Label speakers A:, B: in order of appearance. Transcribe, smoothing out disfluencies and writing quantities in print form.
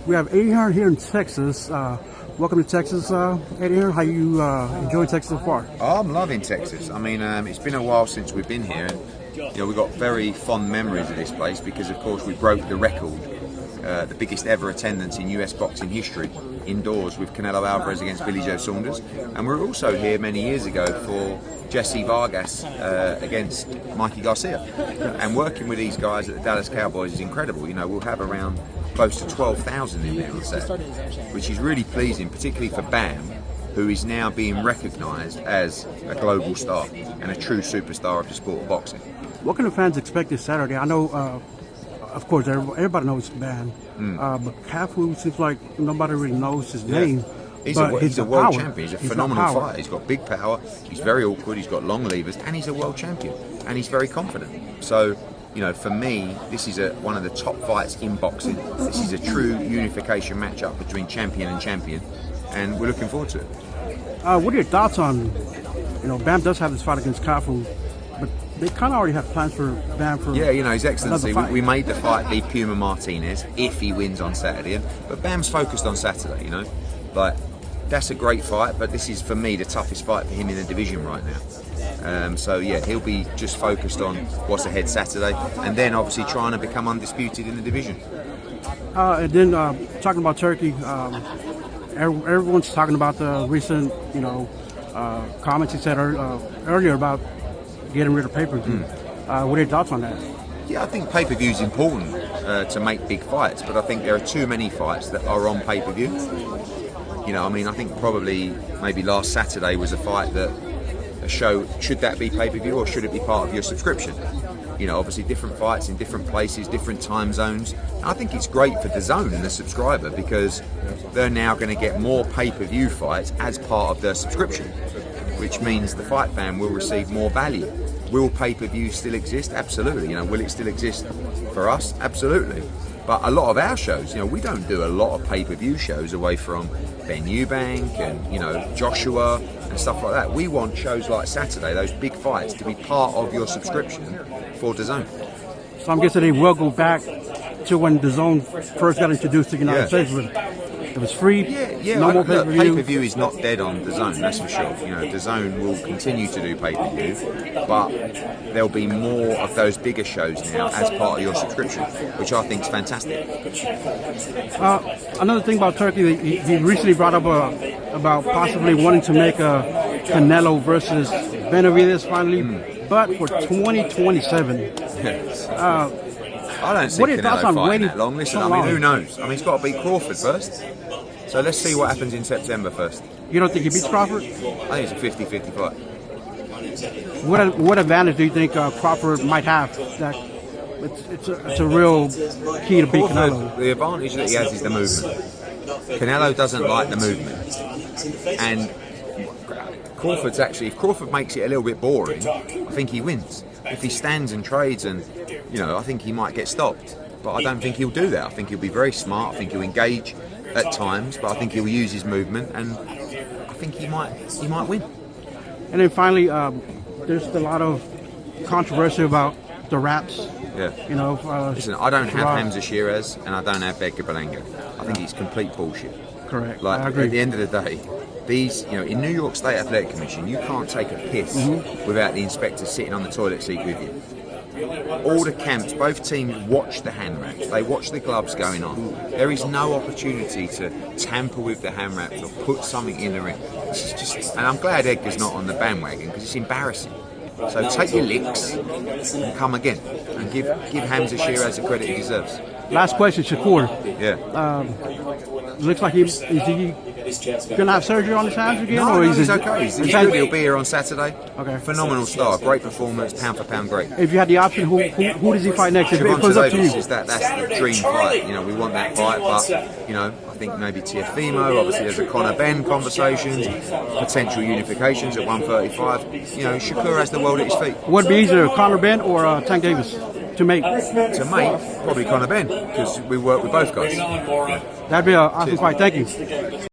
A: We have Eddie Hearn here in Texas. Welcome to Texas, Eddie Hearn. How you enjoying Texas so far?
B: Oh, I'm loving Texas. I mean, it's been a while since we've been here, and we've got very fond memories of this place because, of course, we broke the record, the biggest ever attendance in US boxing history, indoors with Canelo Alvarez against Billy Joe Saunders. And we were also here many years ago for Jesse Vargas against Mikey Garcia. And working with these guys at the Dallas Cowboys is incredible. We'll have around close to 12,000 in there on Saturday, which is really pleasing, particularly for Bam, who is now being recognised as a global star and a true superstar of the sport of boxing.
A: What can the fans expect this Saturday? I know, of course, everybody knows Bam, but Cafu seems like nobody really knows his name.
B: He's a world champion. He's a phenomenal fighter. He's got big power. He's very awkward. He's got long levers, and he's a world champion. And he's very confident. So, for me, this is one of the top fights in boxing. This is a true unification matchup between champion and champion, and we're looking forward to it.
A: What are your thoughts on, Bam does have this fight against Cafu, but they kind of already have plans for Bam for
B: His Excellency, we made the fight be Puma Martinez if he wins on Saturday, but Bam's focused on Saturday, That's a great fight, but this is, for me, the toughest fight for him in the division right now. He'll be just focused on what's ahead Saturday, and then obviously trying to become undisputed in the division.
A: And then talking about Turkey, everyone's talking about the recent, comments he said earlier about getting rid of pay-per-view. What are your thoughts on that?
B: Yeah, I think pay-per-view is important to make big fights, but I think there are too many fights that are on pay-per-view. I think probably maybe last Saturday was a fight that a show, should that be pay-per-view or should it be part of your subscription? Obviously different fights in different places, different time zones. And I think it's great for DAZN and the subscriber because they're now going to get more pay-per-view fights as part of their subscription, which means the fight fan will receive more value. Will pay-per-view still exist? Absolutely. Will it still exist for us? Absolutely. But a lot of our shows, we don't do a lot of pay-per-view shows away from Ben Eubank and, Joshua and stuff like that. We want shows like Saturday, those big fights, to be part of your subscription for DAZN.
A: So I'm guessing they will go back to when DAZN first got introduced to the United States. It was free. No more pay-per-view.
B: Pay-per-view is not dead on DAZN, that's for sure. DAZN will continue to do pay-per-view, but there'll be more of those bigger shows now as part of your subscription, which I think is fantastic.
A: Another thing about Turkey, he recently brought up about possibly wanting to make a Canelo versus Benavidez finally, but for 2027.
B: I don't see Canelo fighting that long. Listen, who knows? He's got to beat Crawford first. So let's see what happens in September first.
A: You don't think he beats Crawford?
B: I think it's a 50-50 fight.
A: What advantage do you think Crawford might have? That it's a real key to beat Canelo.
B: The advantage that he has is the movement. Canelo doesn't like the movement. And Crawford's actually, if Crawford makes it a little bit boring, I think he wins. If he stands and trades and, I think he might get stopped. But I don't think he'll do that. I think he'll be very smart. I think he'll engage at times, but I think he'll use his movement, and I think he might win.
A: And then finally, there's a lot of controversy about the raps.
B: Yeah. Listen, I don't have Hamza Sheeraz and I don't have Berlanga. I think it's complete bullshit.
A: Correct.
B: I agree.
A: At
B: the end of the day, these, in New York State Athletic Commission, you can't take a piss without the inspector sitting on the toilet seat with you. All the camps, both teams watch the hand wraps. They watch the gloves going on. There is no opportunity to tamper with the hand wraps or put something in the ring. This is just, and I'm glad Edgar's not on the bandwagon because it's embarrassing. So take your licks and come again, and give Hamza Sheeraz the credit he deserves.
A: Last question, Shakur.
B: Yeah.
A: Looks like is he gonna have surgery on his hands again?
B: No, he's okay. He's good. He'll be here on Saturday.
A: Okay.
B: Phenomenal star, great performance, pound for pound, great.
A: If you had the option, who does he fight next? If it was up to you.
B: That's the dream fight. We want that fight, but I think maybe Teofimo. Obviously, there's a Conor Ben conversations, potential unifications at 135. Shakur has the world at his feet.
A: Would be easier, Conor Ben or Tank Davis to make?
B: To make, probably Conor Ben, because we work with both guys.
A: That'd be an awesome fight. Thank you.